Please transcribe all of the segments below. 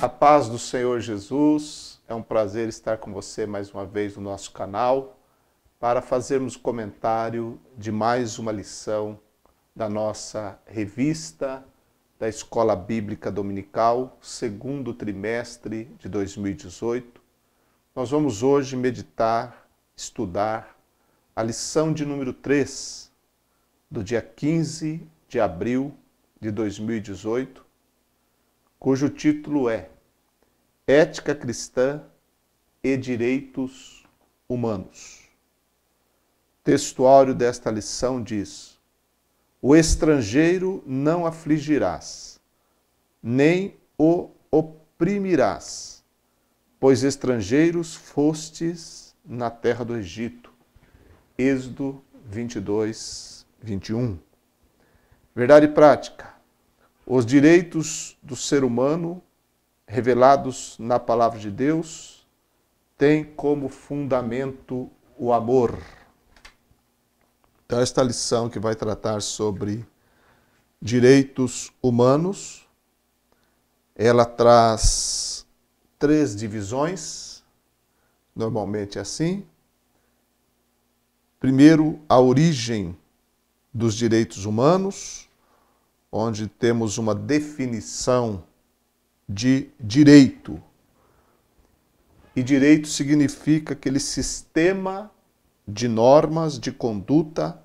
A paz do Senhor Jesus, é um prazer estar com você mais uma vez no nosso canal para fazermos comentário de mais uma lição da nossa revista da Escola Bíblica Dominical, segundo trimestre de 2018. Nós vamos hoje meditar, estudar a lição de número 3, do dia 15 de abril de 2018, cujo título é Ética Cristã e Direitos Humanos. O textuário desta lição diz: o estrangeiro não afligirás, nem o oprimirás, pois estrangeiros fostes na terra do Egito. Êxodo 22, 21. Verdade prática. Os direitos do ser humano, revelados na palavra de Deus, têm como fundamento o amor. Então, esta lição que vai tratar sobre direitos humanos, ela traz 3 divisões, normalmente é assim. Primeiro, a origem dos direitos humanos, onde temos uma definição de direito. E direito significa aquele sistema de normas de conduta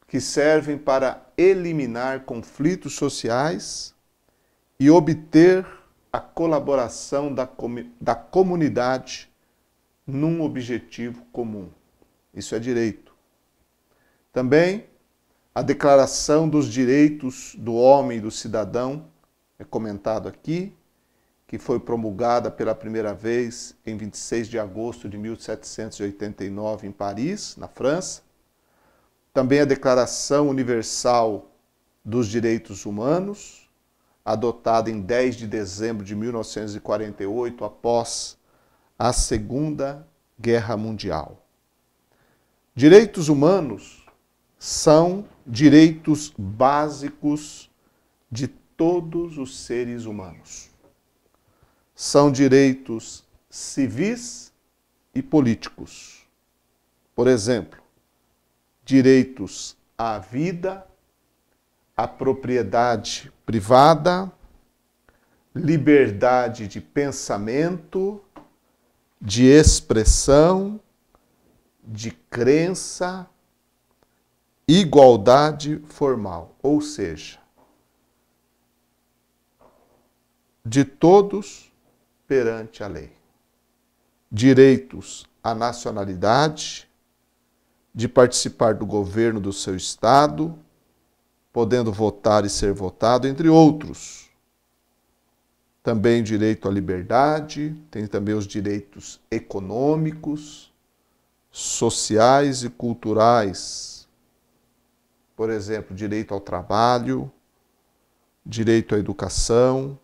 que servem para eliminar conflitos sociais e obter a colaboração da comunidade num objetivo comum. Isso é direito. Também a Declaração dos Direitos do Homem e do Cidadão, é comentado aqui, que foi promulgada pela primeira vez em 26 de agosto de 1789 em Paris, na França. Também a Declaração Universal dos Direitos Humanos, adotada em 10 de dezembro de 1948, após a Segunda Guerra Mundial. Direitos humanos são direitos básicos de todos os seres humanos. São direitos civis e políticos. Por exemplo, direitos à vida, à propriedade privada, liberdade de pensamento, de expressão, de crença, igualdade formal, ou seja, de todos perante a lei. Direitos à nacionalidade, de participar do governo do seu estado, podendo votar e ser votado, entre outros. Também direito à liberdade, tem também os direitos econômicos, sociais e culturais. Por exemplo, direito ao trabalho, direito à educação,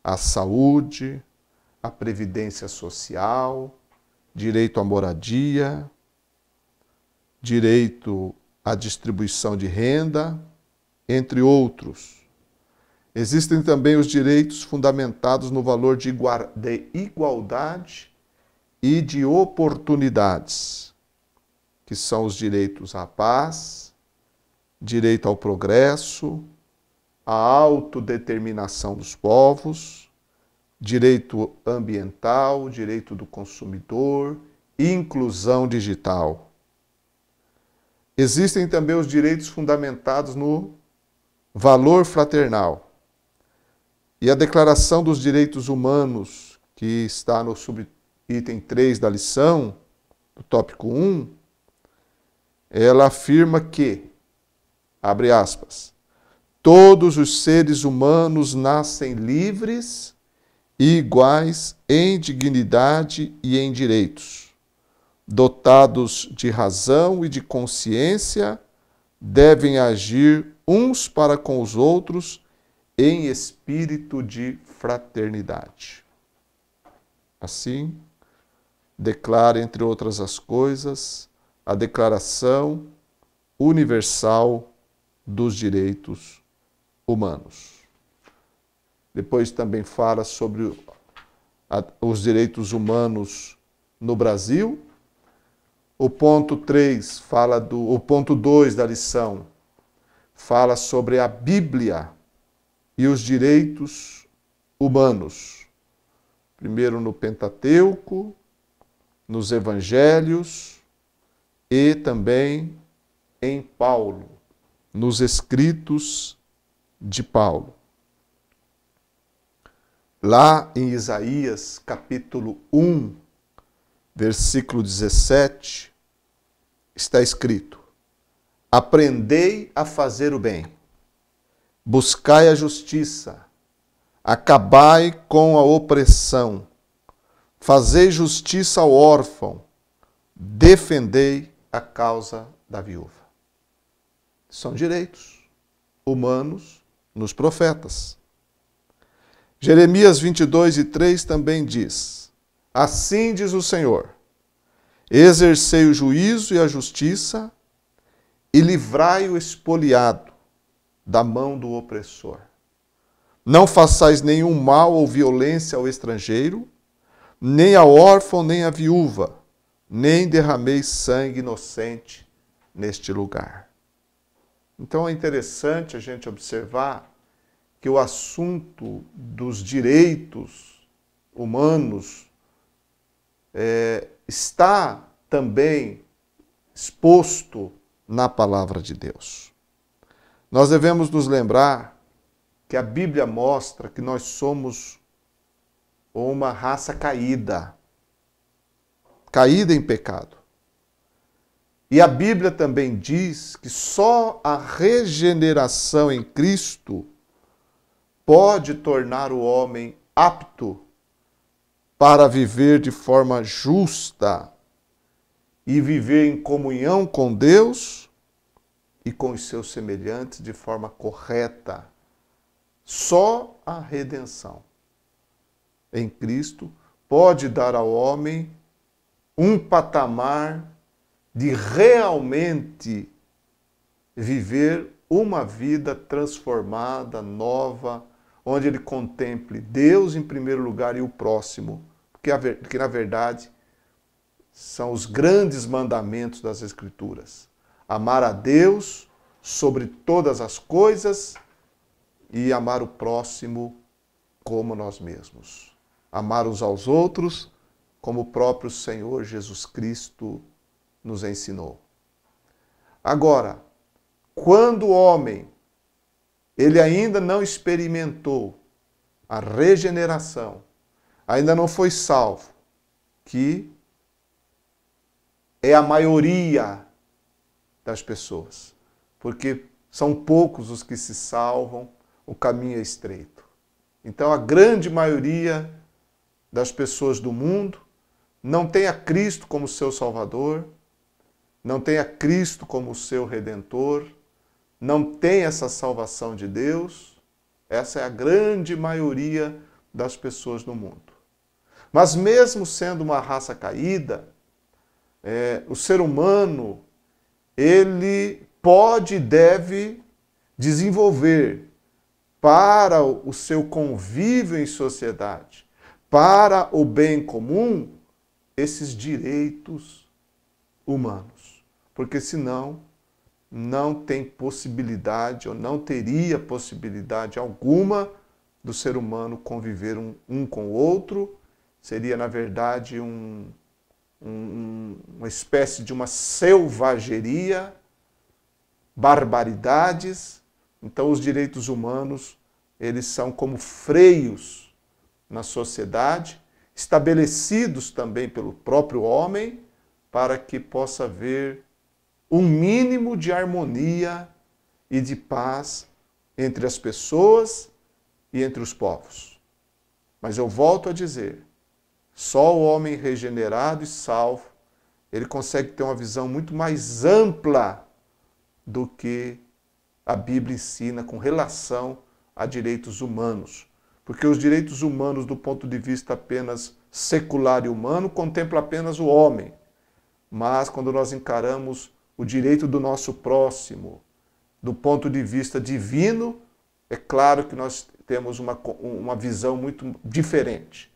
à saúde, à previdência social, direito à moradia, direito à distribuição de renda, entre outros. Existem também os direitos fundamentados no valor de igualdade e de oportunidades, que são os direitos à paz, direito ao progresso, à autodeterminação dos povos, direito ambiental, direito do consumidor, inclusão digital. Existem também os direitos fundamentados no valor fraternal. E a Declaração dos Direitos Humanos, que está no subitem 3 da lição, do tópico 1, ela afirma que, abre aspas, todos os seres humanos nascem livres e iguais em dignidade e em direitos. Dotados de razão e de consciência, devem agir uns para com os outros em espírito de fraternidade. Assim, declara, entre outras as coisas, a Declaração Universal dos Direitos Humanos. Depois também fala sobre os direitos humanos no Brasil. O ponto 3 o ponto 2 da lição fala sobre a Bíblia e os direitos humanos. Primeiro no Pentateuco, nos Evangelhos e também em Paulo, nos escritos de Paulo. Lá em Isaías, capítulo 1, versículo 17, está escrito: aprendei a fazer o bem, buscai a justiça, acabai com a opressão, fazei justiça ao órfão, defendei a causa da viúva. São direitos humanos nos profetas. Jeremias 22:3 também diz: assim diz o Senhor, exercei o juízo e a justiça e livrai o expoliado da mão do opressor. Não façais nenhum mal ou violência ao estrangeiro, nem ao órfão, nem à viúva, nem derrameis sangue inocente neste lugar. Então é interessante a gente observar que o assunto dos direitos humanos está também exposto na palavra de Deus. Nós devemos nos lembrar que a Bíblia mostra que nós somos uma raça caída em pecado. E a Bíblia também diz que só a regeneração em Cristo pode tornar o homem apto para viver de forma justa e viver em comunhão com Deus e com os seus semelhantes de forma correta. Só a redenção em Cristo pode dar ao homem um patamar de realmente viver uma vida transformada, nova, onde ele contemple Deus em primeiro lugar e o próximo, porque na verdade são os grandes mandamentos das Escrituras. Amar a Deus sobre todas as coisas e amar o próximo como nós mesmos. Amar uns aos outros como o próprio Senhor Jesus Cristo nos ensinou. Agora, quando o homem ele ainda não experimentou a regeneração, ainda não foi salvo, que é a maioria das pessoas, porque são poucos os que se salvam, o caminho é estreito. Então a grande maioria das pessoas do mundo não tem a Cristo como seu Salvador, não tem a Cristo como seu Redentor, não tem essa salvação de Deus. Essa é a grande maioria das pessoas no mundo. Mas mesmo sendo uma raça caída, o ser humano, ele pode e deve desenvolver para o seu convívio em sociedade, para o bem comum, esses direitos humanos. Porque senão não tem possibilidade ou não teria possibilidade alguma do ser humano conviver um com o outro. Seria, na verdade, uma espécie de uma selvageria, barbaridades. Então, os direitos humanos, eles são como freios na sociedade, estabelecidos também pelo próprio homem, para que possa haver um mínimo de harmonia e de paz entre as pessoas e entre os povos. Mas eu volto a dizer, só o homem regenerado e salvo, ele consegue ter uma visão muito mais ampla do que a Bíblia ensina com relação a direitos humanos. Porque os direitos humanos, do ponto de vista apenas secular e humano, contemplam apenas o homem. Mas quando nós encaramos o direito do nosso próximo, do ponto de vista divino, é claro que nós temos uma visão muito diferente.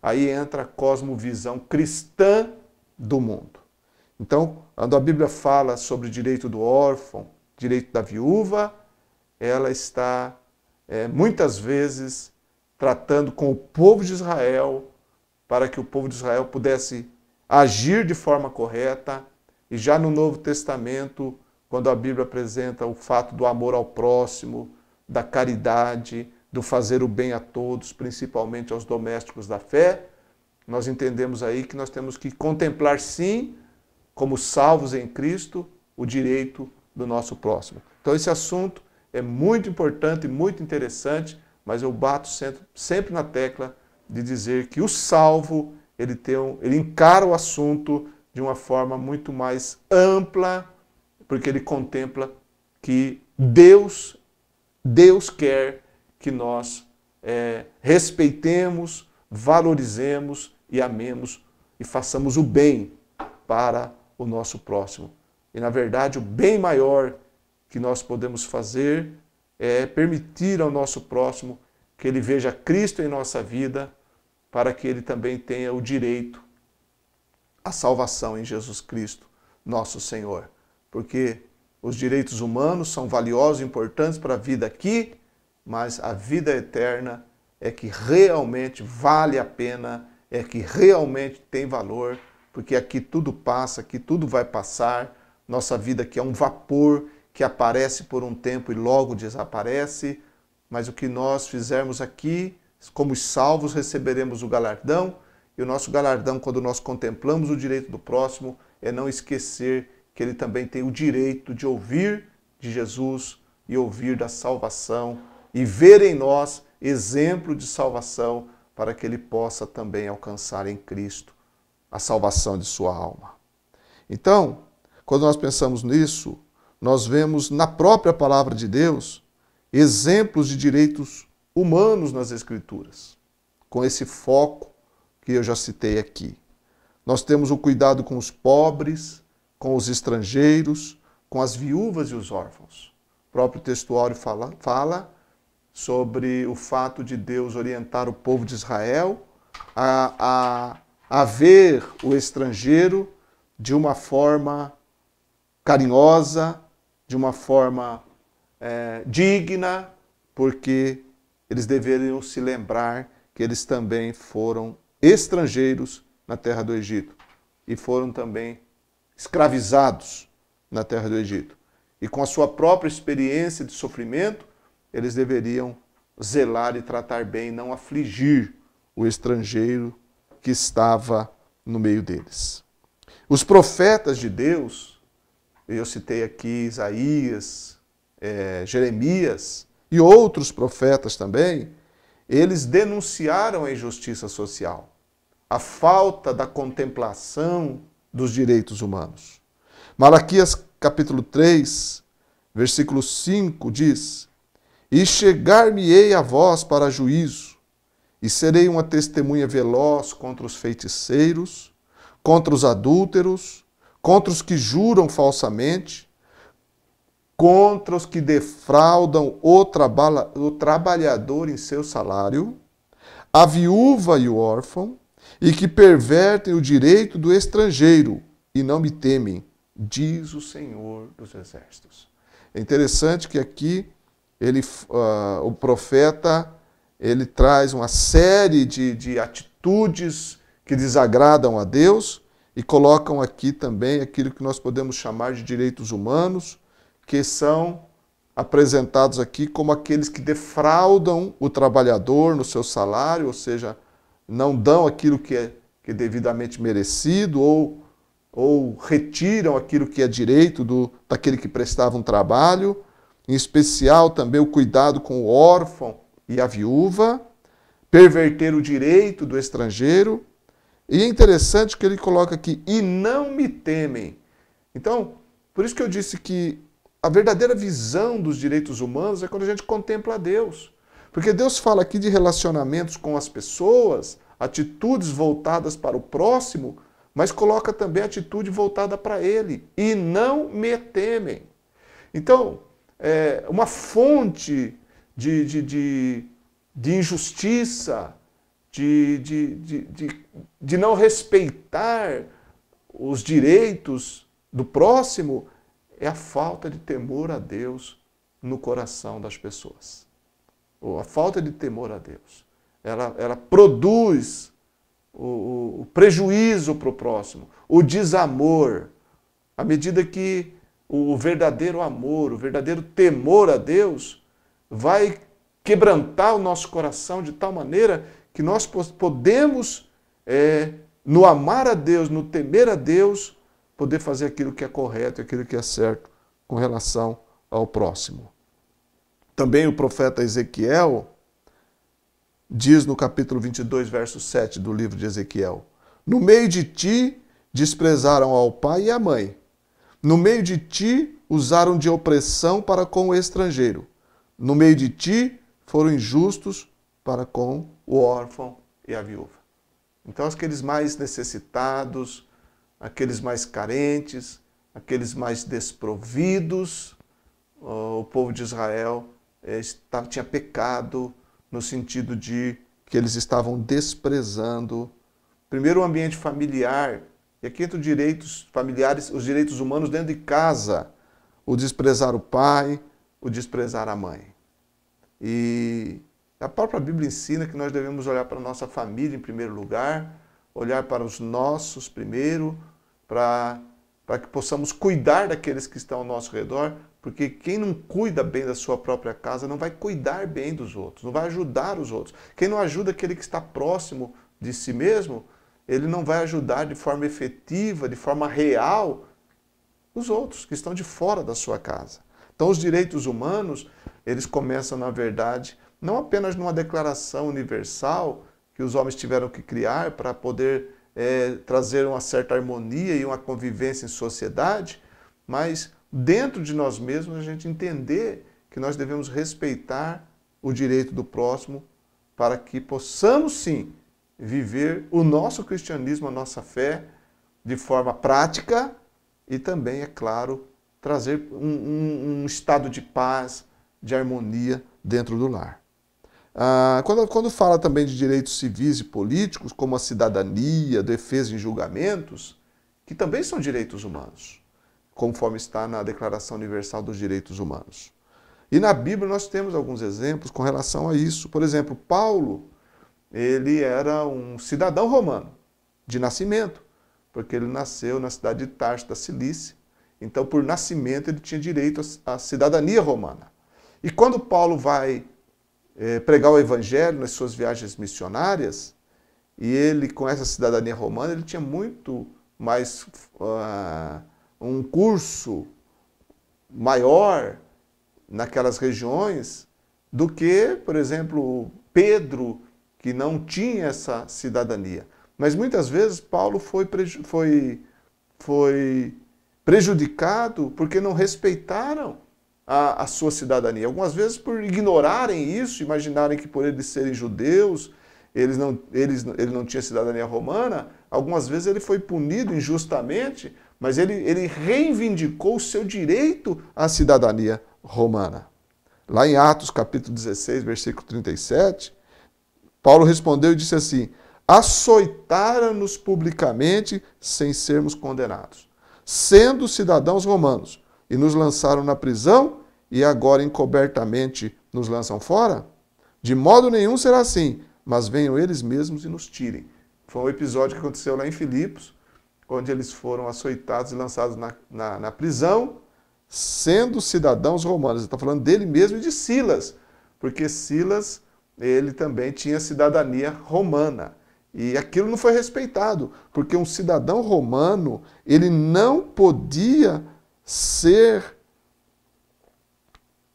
Aí entra a cosmovisão cristã do mundo. Então, quando a Bíblia fala sobre o direito do órfão, direito da viúva, ela está muitas vezes tratando com o povo de Israel, para que o povo de Israel pudesse agir de forma correta. E já no Novo Testamento, quando a Bíblia apresenta o fato do amor ao próximo, da caridade, do fazer o bem a todos, principalmente aos domésticos da fé, nós entendemos aí que nós temos que contemplar, sim, como salvos em Cristo, o direito do nosso próximo. Então esse assunto é muito importante e muito interessante, mas eu bato sempre na tecla de dizer que o salvo, ele encara o assunto de uma forma muito mais ampla, porque ele contempla que Deus quer que nós respeitemos, valorizemos e amemos e façamos o bem para o nosso próximo. E, na verdade, o bem maior que nós podemos fazer é permitir ao nosso próximo que ele veja Cristo em nossa vida, para que ele também tenha o direito à salvação em Jesus Cristo, nosso Senhor. Porque os direitos humanos são valiosos e importantes para a vida aqui, mas a vida eterna é que realmente vale a pena, é que realmente tem valor, porque aqui tudo passa, aqui tudo vai passar. Nossa vida aqui é um vapor que aparece por um tempo e logo desaparece, mas o que nós fizermos aqui, como salvos, receberemos o galardão, e o nosso galardão, quando nós contemplamos o direito do próximo, é não esquecer que ele também tem o direito de ouvir de Jesus e ouvir da salvação e ver em nós exemplo de salvação para que ele possa também alcançar em Cristo a salvação de sua alma. Então, quando nós pensamos nisso, nós vemos na própria palavra de Deus exemplos de direitos humanos nas Escrituras, com esse foco que eu já citei aqui. Nós temos o cuidado com os pobres, com os estrangeiros, com as viúvas e os órfãos. O próprio textuário fala sobre o fato de Deus orientar o povo de Israel a ver o estrangeiro de uma forma carinhosa, de uma forma digna, porque eles deveriam se lembrar que eles também foram estrangeiros na terra do Egito e foram também escravizados na terra do Egito. E com a sua própria experiência de sofrimento, eles deveriam zelar e tratar bem, não afligir o estrangeiro que estava no meio deles. Os profetas de Deus, eu citei aqui Isaías, Jeremias e outros profetas também, eles denunciaram a injustiça social, a falta da contemplação dos direitos humanos. Malaquias capítulo 3, versículo 5 diz: E chegar-me-ei a vós para juízo, e serei uma testemunha veloz contra os feiticeiros, contra os adúlteros, contra os que juram falsamente, contra os que defraudam o trabalhador em seu salário, a viúva e o órfão, e que pervertem o direito do estrangeiro e não me temem, diz o Senhor dos Exércitos. É interessante que aqui o profeta ele traz uma série de atitudes que desagradam a Deus e colocam aqui também aquilo que nós podemos chamar de direitos humanos, que são apresentados aqui como aqueles que defraudam o trabalhador no seu salário, ou seja, não dão aquilo que é devidamente merecido ou retiram aquilo que é direito daquele que prestava um trabalho, em especial também o cuidado com o órfão e a viúva, perverter o direito do estrangeiro. E é interessante que ele coloca aqui, e não me temem. Então, por isso que eu disse que a verdadeira visão dos direitos humanos é quando a gente contempla a Deus. Porque Deus fala aqui de relacionamentos com as pessoas, atitudes voltadas para o próximo, mas coloca também atitude voltada para Ele. E não me temem. Então, uma fonte de injustiça, de não respeitar os direitos do próximo, é a falta de temor a Deus no coração das pessoas. Ou a falta de temor a Deus. Ela produz o prejuízo para o próximo, o desamor. À medida que o verdadeiro amor, o verdadeiro temor a Deus vai quebrantar o nosso coração de tal maneira que nós podemos, no amar a Deus, no temer a Deus, poder fazer aquilo que é correto, aquilo que é certo com relação ao próximo. Também o profeta Ezequiel diz no capítulo 22, verso 7 do livro de Ezequiel: no meio de ti desprezaram ao pai e à mãe. No meio de ti usaram de opressão para com o estrangeiro. No meio de ti foram injustos para com o órfão e a viúva. Então, aqueles mais necessitados, aqueles mais carentes, aqueles mais desprovidos, o povo de Israel tinha pecado no sentido de que eles estavam desprezando, primeiro, o ambiente familiar, e aqui entre os direitos familiares, os direitos humanos dentro de casa, o desprezar o pai, o desprezar a mãe. E a própria Bíblia ensina que nós devemos olhar para a nossa família em primeiro lugar, olhar para os nossos primeiro, para que possamos cuidar daqueles que estão ao nosso redor, porque quem não cuida bem da sua própria casa não vai cuidar bem dos outros, não vai ajudar os outros. Quem não ajuda aquele que está próximo de si mesmo, ele não vai ajudar de forma efetiva, de forma real, os outros que estão de fora da sua casa. Então, os direitos humanos, eles começam, na verdade, não apenas numa declaração universal que os homens tiveram que criar para poder trazer uma certa harmonia e uma convivência em sociedade, mas dentro de nós mesmos a gente entender que nós devemos respeitar o direito do próximo para que possamos, sim, viver o nosso cristianismo, a nossa fé, de forma prática e também, é claro, trazer um estado de paz, de harmonia dentro do lar. Quando fala também de direitos civis e políticos, como a cidadania, defesa em julgamentos, que também são direitos humanos, conforme está na Declaração Universal dos Direitos Humanos. E na Bíblia nós temos alguns exemplos com relação a isso. Por exemplo, Paulo, ele era um cidadão romano, de nascimento, porque ele nasceu na cidade de Tarso da Cilícia. Então, por nascimento, ele tinha direito à cidadania romana. E quando Paulo vai pregar o evangelho nas suas viagens missionárias, e ele, com essa cidadania romana, ele tinha muito mais um curso maior naquelas regiões do que, por exemplo, Pedro, que não tinha essa cidadania. Mas muitas vezes Paulo foi prejudicado porque não respeitaram a sua cidadania. Algumas vezes por ignorarem isso, imaginarem que por eles serem judeus, ele não tinha cidadania romana, algumas vezes ele foi punido injustamente, mas ele reivindicou o seu direito à cidadania romana. Lá em Atos capítulo 16, versículo 37, Paulo respondeu e disse assim: açoitaram-nos publicamente sem sermos condenados, sendo cidadãos romanos, e nos lançaram na prisão, e agora encobertamente nos lançam fora? De modo nenhum será assim, mas venham eles mesmos e nos tirem. Foi um episódio que aconteceu lá em Filipos, onde eles foram açoitados e lançados na prisão, sendo cidadãos romanos. Ele está falando dele mesmo e de Silas, porque Silas, ele também tinha cidadania romana. E aquilo não foi respeitado, porque um cidadão romano, ele não podia ser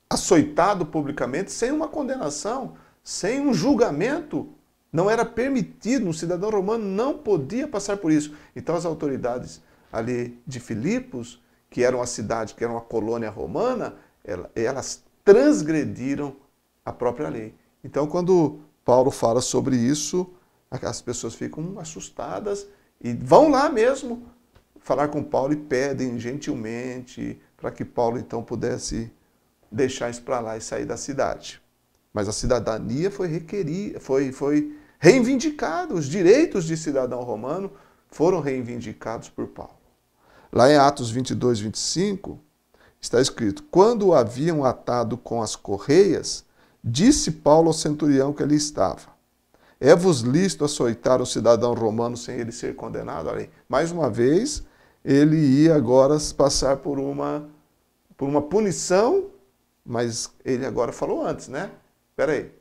açoitado publicamente sem uma condenação, sem um julgamento. Não era permitido, um cidadão romano não podia passar por isso. Então as autoridades ali de Filipos, que era uma cidade, que era uma colônia romana, elas transgrediram a própria lei. Então quando Paulo fala sobre isso, as pessoas ficam assustadas e vão lá mesmo falar com Paulo e pedem gentilmente para que Paulo então pudesse deixar isso para lá e sair da cidade. Mas a cidadania foi requerida, foi reivindicada. Os direitos de cidadão romano foram reivindicados por Paulo. Lá em Atos 22, 25, está escrito: quando o haviam atado com as correias, disse Paulo ao centurião que ali estava: é-vos lícito açoitar um cidadão romano sem ele ser condenado? Olha aí, mais uma vez, ele ia agora passar por uma punição, mas ele agora falou antes, né? Espera aí,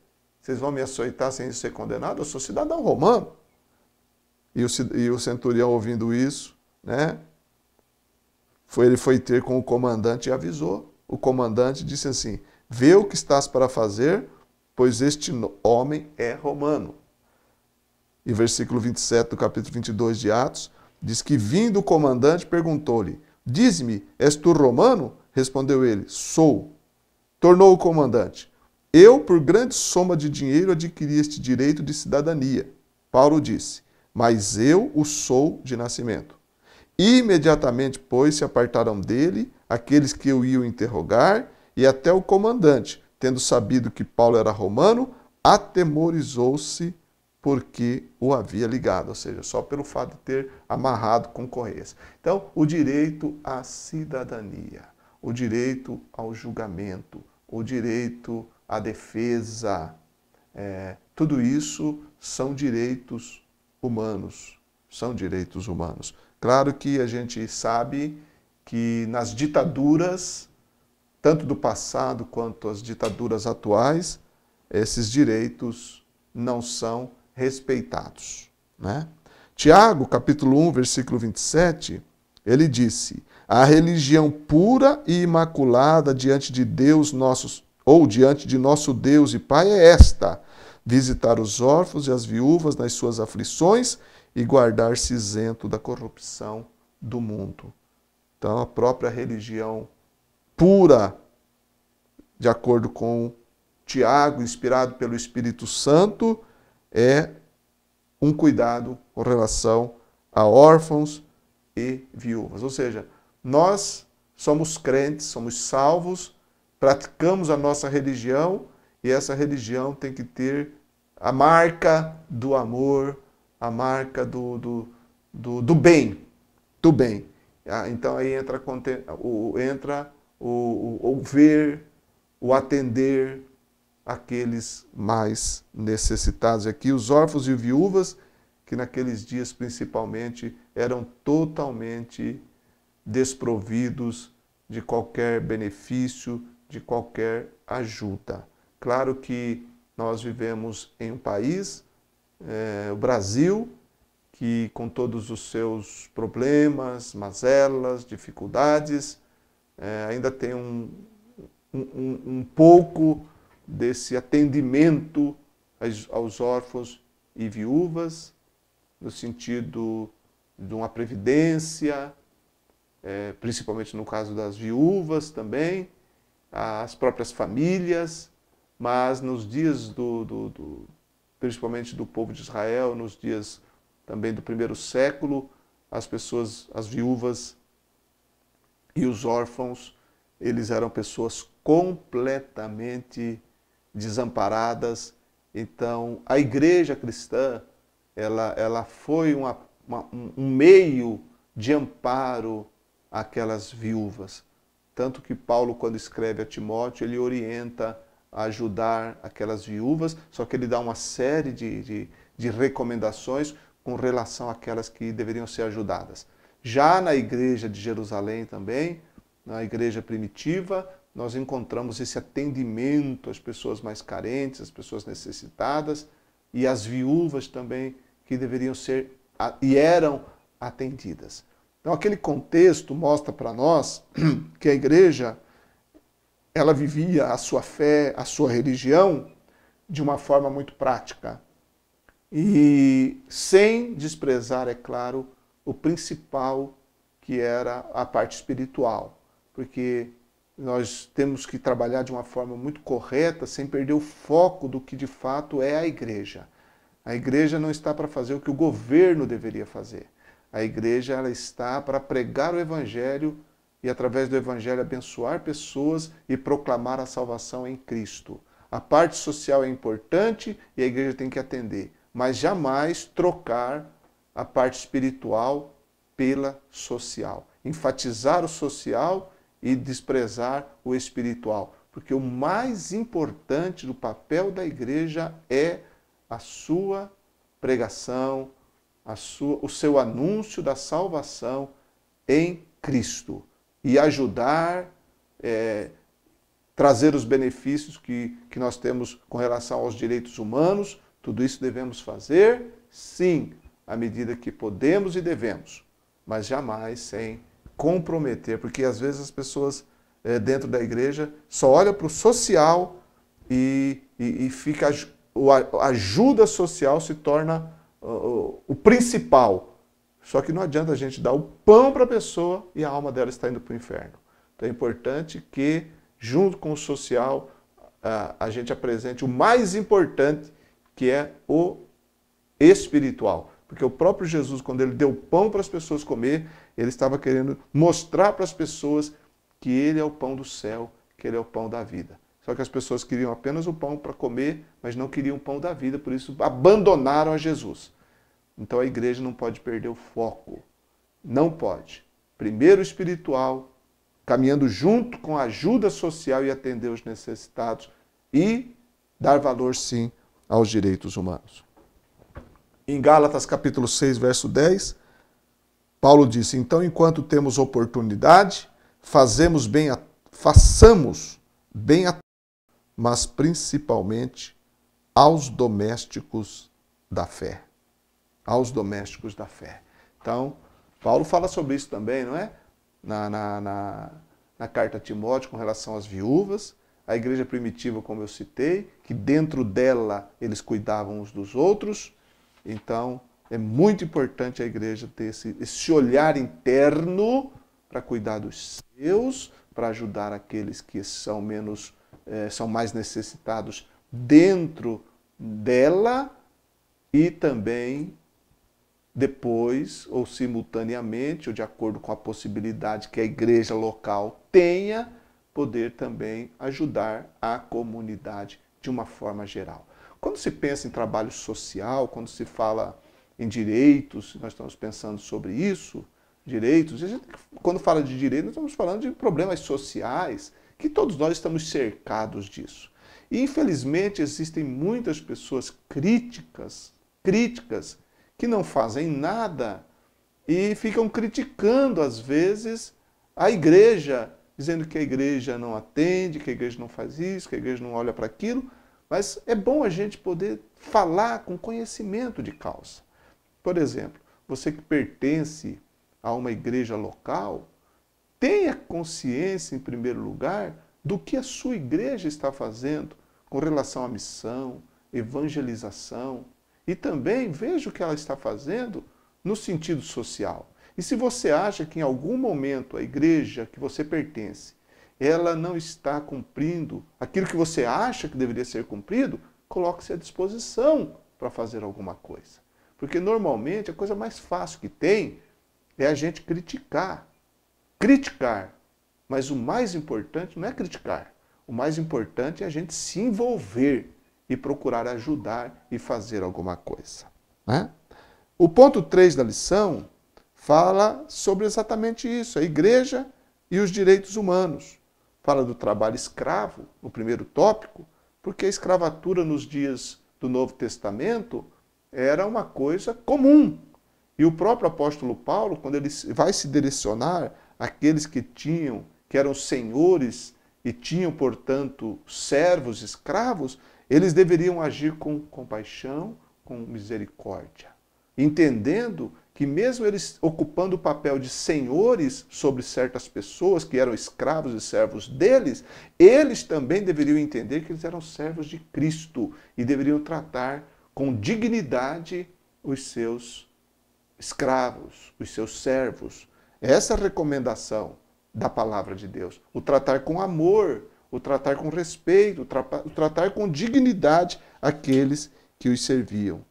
vocês vão me açoitar sem ser condenado? Eu sou cidadão romano. E o centurião, ouvindo isso, né? Ele foi ter com o comandante e avisou. O comandante disse assim: vê o que estás para fazer, pois este homem é romano. E versículo 27 do capítulo 22 de Atos, diz que vindo o comandante perguntou-lhe: dize-me, és tu romano? Respondeu ele: sou. Tornou o comandante: eu, por grande soma de dinheiro, adquiri este direito de cidadania. Paulo disse: mas eu o sou de nascimento. Imediatamente, pois, se apartaram dele aqueles que o iam interrogar, e até o comandante, tendo sabido que Paulo era romano, atemorizou-se porque o havia ligado, ou seja, só pelo fato de ter amarrado com correias. Então, o direito à cidadania, o direito ao julgamento, o direito à defesa, tudo isso são direitos humanos, são direitos humanos. Claro que a gente sabe que nas ditaduras, tanto do passado quanto as ditaduras atuais, esses direitos não são respeitados, né? Tiago, capítulo 1, versículo 27, ele disse: a religião pura e imaculada diante de Deus diante de nosso Deus e Pai é esta: visitar os órfãos e as viúvas nas suas aflições e guardar-se isento da corrupção do mundo. Então, a própria religião pura, de acordo com Tiago, inspirado pelo Espírito Santo, é um cuidado com relação a órfãos e viúvas. Ou seja, nós somos crentes, somos salvos, praticamos a nossa religião e essa religião tem que ter a marca do amor, a marca do bem, do bem. Então aí entra o ver, o atender aqueles mais necessitados. Aqui os órfãos e viúvas, que naqueles dias principalmente eram totalmente desprovidos de qualquer benefício, de qualquer ajuda. Claro que nós vivemos em um país, o Brasil, que com todos os seus problemas, mazelas, dificuldades, ainda tem um pouco desse atendimento aos órfãos e viúvas, no sentido de uma previdência, principalmente no caso das viúvas também, as próprias famílias, mas nos dias principalmente do povo de Israel, nos dias também do primeiro século, as viúvas e os órfãos, eles eram pessoas completamente desamparadas. Então, a igreja cristã, ela foi um meio de amparo àquelas viúvas. Tanto que Paulo, quando escreve a Timóteo, ele orienta a ajudar aquelas viúvas, só que ele dá uma série de recomendações com relação àquelas que deveriam ser ajudadas. Já na igreja de Jerusalém também, na igreja primitiva, nós encontramos esse atendimento às pessoas mais carentes, às pessoas necessitadas e às viúvas também, que deveriam ser e eram atendidas. Então, aquele contexto mostra para nós que a igreja, ela vivia a sua fé, a sua religião, de uma forma muito prática. E sem desprezar, é claro, o principal, que era a parte espiritual. Porque nós temos que trabalhar de uma forma muito correta, sem perder o foco do que de fato é a igreja. A igreja não está para fazer o que o governo deveria fazer. A igreja, ela está para pregar o evangelho e, através do evangelho, abençoar pessoas e proclamar a salvação em Cristo. A parte social é importante e a igreja tem que atender, mas jamais trocar a parte espiritual pela social. Enfatizar o social e desprezar o espiritual. Porque o mais importante do papel da igreja é a sua pregação, o seu anúncio da salvação em Cristo. E ajudar, trazer os benefícios que nós temos com relação aos direitos humanos. Tudo isso devemos fazer, sim, à medida que podemos e devemos, mas jamais sem comprometer, porque às vezes as pessoas dentro da igreja só olham para o social e fica, a ajuda social se torna o principal. Só que não adianta a gente dar o pão para a pessoa e a alma dela está indo para o inferno. Então é importante que, junto com o social, a gente apresente o mais importante, que é o espiritual. Porque o próprio Jesus, quando ele deu pão para as pessoas comer, ele estava querendo mostrar para as pessoas que ele é o pão do céu, que ele é o pão da vida. Só que as pessoas queriam apenas o pão para comer, mas não queriam o pão da vida, por isso abandonaram a Jesus. Então a igreja não pode perder o foco. Não pode. Primeiro o espiritual, caminhando junto com a ajuda social e atender os necessitados e dar valor, sim, aos direitos humanos. Em Gálatas capítulo 6, verso 10, Paulo disse: então, enquanto temos oportunidade, façamos bem a mas principalmente aos domésticos da fé. Aos domésticos da fé. Então, Paulo fala sobre isso também, não é? Na carta a Timóteo, com relação às viúvas, a igreja primitiva, como eu citei, que dentro dela eles cuidavam uns dos outros. Então, é muito importante a igreja ter esse olhar interno para cuidar dos seus, para ajudar aqueles que são mais necessitados dentro dela e também depois, ou simultaneamente, ou de acordo com a possibilidade que a igreja local tenha, poder também ajudar a comunidade de uma forma geral. Quando se pensa em trabalho social, quando se fala em direitos, nós estamos pensando sobre isso, direitos, quando fala de direitos, nós estamos falando de problemas sociais, que todos nós estamos cercados disso. E, infelizmente, existem muitas pessoas críticas, que não fazem nada e ficam criticando, às vezes, a igreja, dizendo que a igreja não atende, que a igreja não faz isso, que a igreja não olha para aquilo, mas é bom a gente poder falar com conhecimento de causa. Por exemplo, você que pertence a uma igreja local, tenha consciência, em primeiro lugar, do que a sua igreja está fazendo com relação à missão, evangelização, e também veja o que ela está fazendo no sentido social. E se você acha que em algum momento a igreja que você pertence, ela não está cumprindo aquilo que você acha que deveria ser cumprido, coloque-se à disposição para fazer alguma coisa. Porque normalmente a coisa mais fácil que tem é a gente criticar. Criticar. Mas o mais importante não é criticar. O mais importante é a gente se envolver e procurar ajudar e fazer alguma coisa. Né? O ponto 3 da lição fala sobre exatamente isso, a igreja e os direitos humanos. Fala do trabalho escravo, no primeiro tópico, porque a escravatura nos dias do Novo Testamento era uma coisa comum. E o próprio apóstolo Paulo, quando ele vai se direcionar àqueles que eram senhores e tinham, portanto, servos, escravos, eles deveriam agir com compaixão, com misericórdia, entendendo que mesmo eles ocupando o papel de senhores sobre certas pessoas que eram escravos e servos deles, eles também deveriam entender que eles eram servos de Cristo e deveriam tratar com dignidade os seus escravos, os seus servos. Essa é a recomendação da palavra de Deus. O tratar com amor, o tratar com respeito, o tratar com dignidade aqueles que os serviam.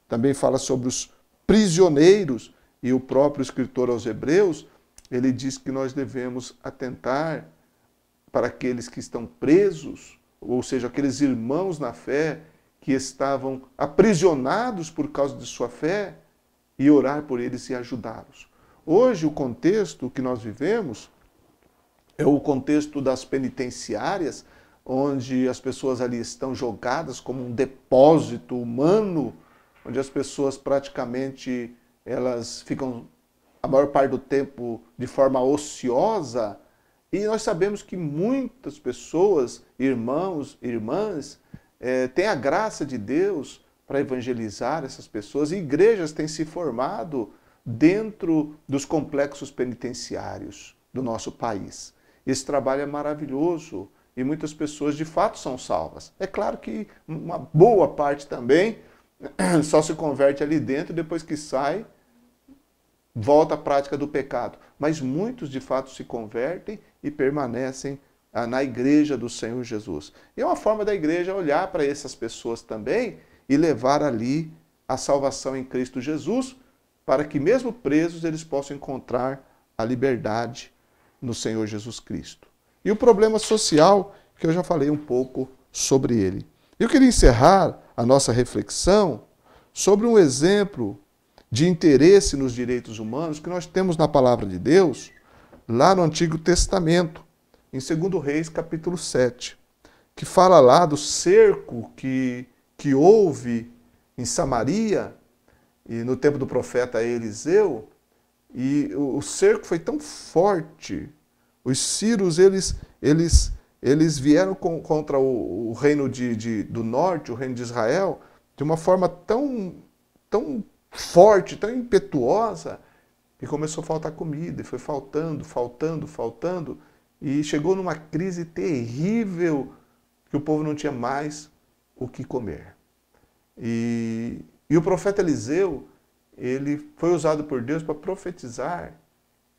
Também fala sobre os prisioneiros, e o próprio escritor aos Hebreus, ele diz que nós devemos atentar para aqueles que estão presos, ou seja, aqueles irmãos na fé que estavam aprisionados por causa de sua fé, e orar por eles e ajudá-los. Hoje, o contexto que nós vivemos é o contexto das penitenciárias, onde as pessoas ali estão jogadas como um depósito humano, onde as pessoas praticamente elas ficam a maior parte do tempo de forma ociosa. E nós sabemos que muitas pessoas, irmãos, irmãs, têm a graça de Deus para evangelizar essas pessoas, e igrejas têm se formado dentro dos complexos penitenciários do nosso país. Esse trabalho é maravilhoso e muitas pessoas de fato são salvas. É claro que uma boa parte também só se converte ali dentro, depois que sai, volta à prática do pecado. Mas muitos de fato se convertem e permanecem na igreja do Senhor Jesus. E é uma forma da igreja olhar para essas pessoas também e levar ali a salvação em Cristo Jesus, para que mesmo presos eles possam encontrar a liberdade no Senhor Jesus Cristo. E o problema social, que eu já falei um pouco sobre ele. Eu queria encerrar a nossa reflexão sobre um exemplo de interesse nos direitos humanos que nós temos na palavra de Deus, lá no Antigo Testamento, em 2 Reis, capítulo 7, que fala lá do cerco que houve em Samaria, e no tempo do profeta Eliseu, e o cerco foi tão forte, os sírios, eles vieram contra o reino do norte, o reino de Israel, de uma forma tão forte, tão impetuosa, que começou a faltar comida, e foi faltando, e chegou numa crise terrível, que o povo não tinha mais o que comer. E o profeta Eliseu, ele foi usado por Deus para profetizar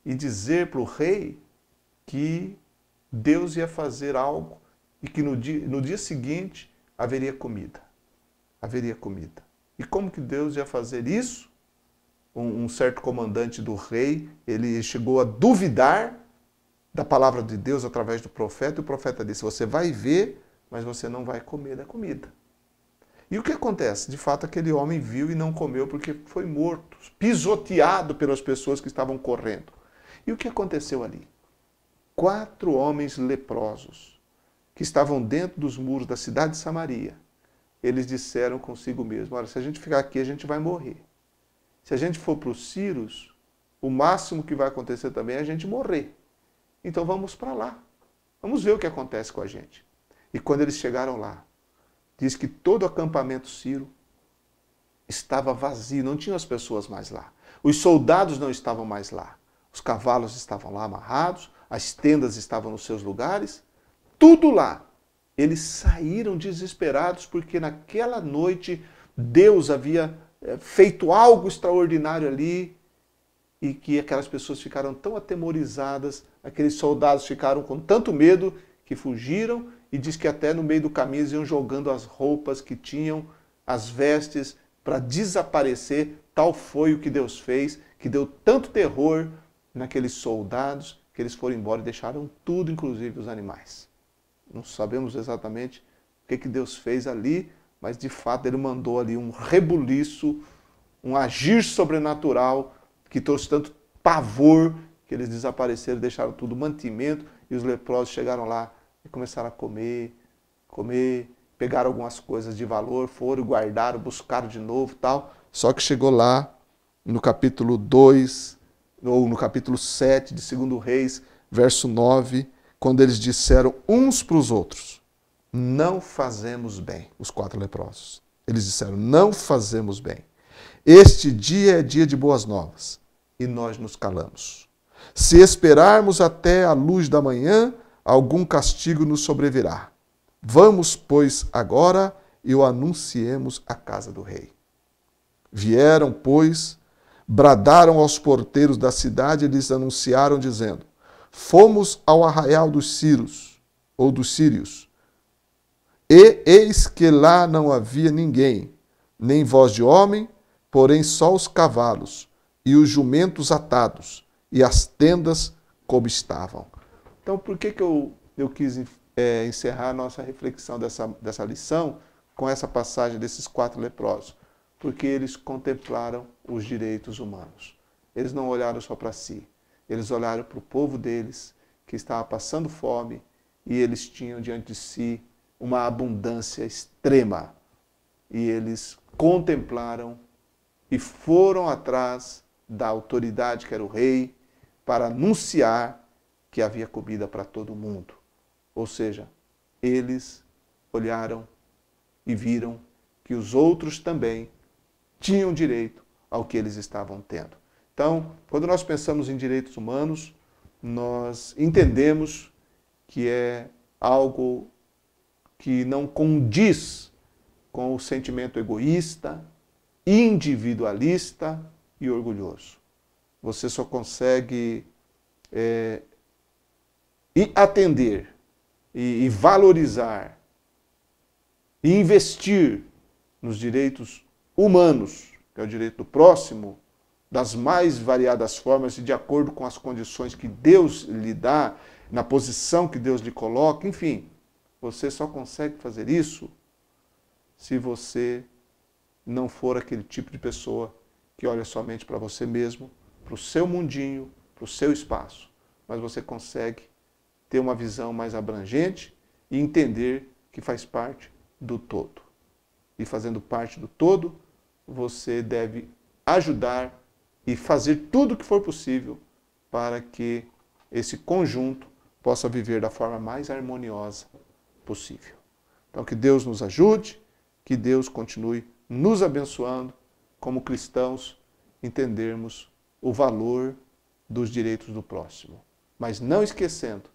e dizer para o rei que Deus ia fazer algo e que no dia seguinte haveria comida. Haveria comida. E como que Deus ia fazer isso? Um certo comandante do rei, ele chegou a duvidar da palavra de Deus através do profeta, e o profeta disse: você vai ver, mas você não vai comer da comida. E o que acontece? De fato, aquele homem viu e não comeu porque foi morto, pisoteado pelas pessoas que estavam correndo. E o que aconteceu ali? 4 homens leprosos, que estavam dentro dos muros da cidade de Samaria, eles disseram consigo mesmo: olha, se a gente ficar aqui, a gente vai morrer. Se a gente for para os sírios, o máximo que vai acontecer também é a gente morrer. Então vamos para lá. Vamos ver o que acontece com a gente. E quando eles chegaram lá, diz que todo o acampamento sírio estava vazio, não tinha as pessoas mais lá. Os soldados não estavam mais lá. Os cavalos estavam lá amarrados, as tendas estavam nos seus lugares, tudo lá. Eles saíram desesperados porque naquela noite Deus havia feito algo extraordinário ali, e que aquelas pessoas ficaram tão atemorizadas, aqueles soldados ficaram com tanto medo que fugiram, e diz que até no meio do caminho eles iam jogando as roupas que tinham, as vestes, para desaparecer. Tal foi o que Deus fez, que deu tanto terror naqueles soldados, que eles foram embora e deixaram tudo, inclusive os animais. Não sabemos exatamente o que Deus fez ali, mas de fato ele mandou ali um rebuliço, um agir sobrenatural, que trouxe tanto pavor, que eles desapareceram, deixaram tudo mantimento, e os leprosos chegaram lá e começaram a comer, pegaram algumas coisas de valor, foram, guardaram, buscaram de novo e tal. Só que chegou lá, no capítulo 2, ou no capítulo 7 de 2 Reis, verso 9, quando eles disseram uns para os outros: não fazemos bem, os 4 leprosos. Eles disseram: não fazemos bem. Este dia é dia de boas novas, e nós nos calamos. Se esperarmos até a luz da manhã, algum castigo nos sobrevirá. Vamos, pois, agora e o anunciemos à casa do rei. Vieram, pois, bradaram aos porteiros da cidade e lhes anunciaram, dizendo: fomos ao arraial dos sírios, e eis que lá não havia ninguém, nem voz de homem, porém só os cavalos e os jumentos atados, e as tendas como estavam. Então, por que eu quis encerrar a nossa reflexão dessa lição com essa passagem desses 4 leprosos, porque eles contemplaram os direitos humanos. Eles não olharam só para si, eles olharam para o povo deles, que estava passando fome, e eles tinham diante de si uma abundância extrema. E eles contemplaram e foram atrás da autoridade, que era o rei, para anunciar que havia comida para todo mundo. Ou seja, eles olharam e viram que os outros também tinham direito ao que eles estavam tendo. Então, quando nós pensamos em direitos humanos, nós entendemos que é algo que não condiz com o sentimento egoísta, individualista e orgulhoso. Você só consegue atender e valorizar e investir nos direitos humanos, que é o direito do próximo, das mais variadas formas e de acordo com as condições que Deus lhe dá, na posição que Deus lhe coloca, enfim, você só consegue fazer isso se você não for aquele tipo de pessoa que olha somente para você mesmo, para o seu mundinho, para o seu espaço, mas você consegue ter uma visão mais abrangente e entender que faz parte do todo. E fazendo parte do todo, você deve ajudar e fazer tudo o que for possível para que esse conjunto possa viver da forma mais harmoniosa possível. Então, que Deus nos ajude, que Deus continue nos abençoando, como cristãos, entendermos o valor dos direitos do próximo, mas não esquecendo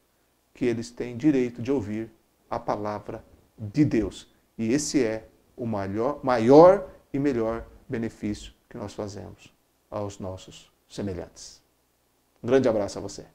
que eles têm direito de ouvir a palavra de Deus. E esse é o maior e melhor benefício que nós fazemos aos nossos semelhantes. Um grande abraço a você.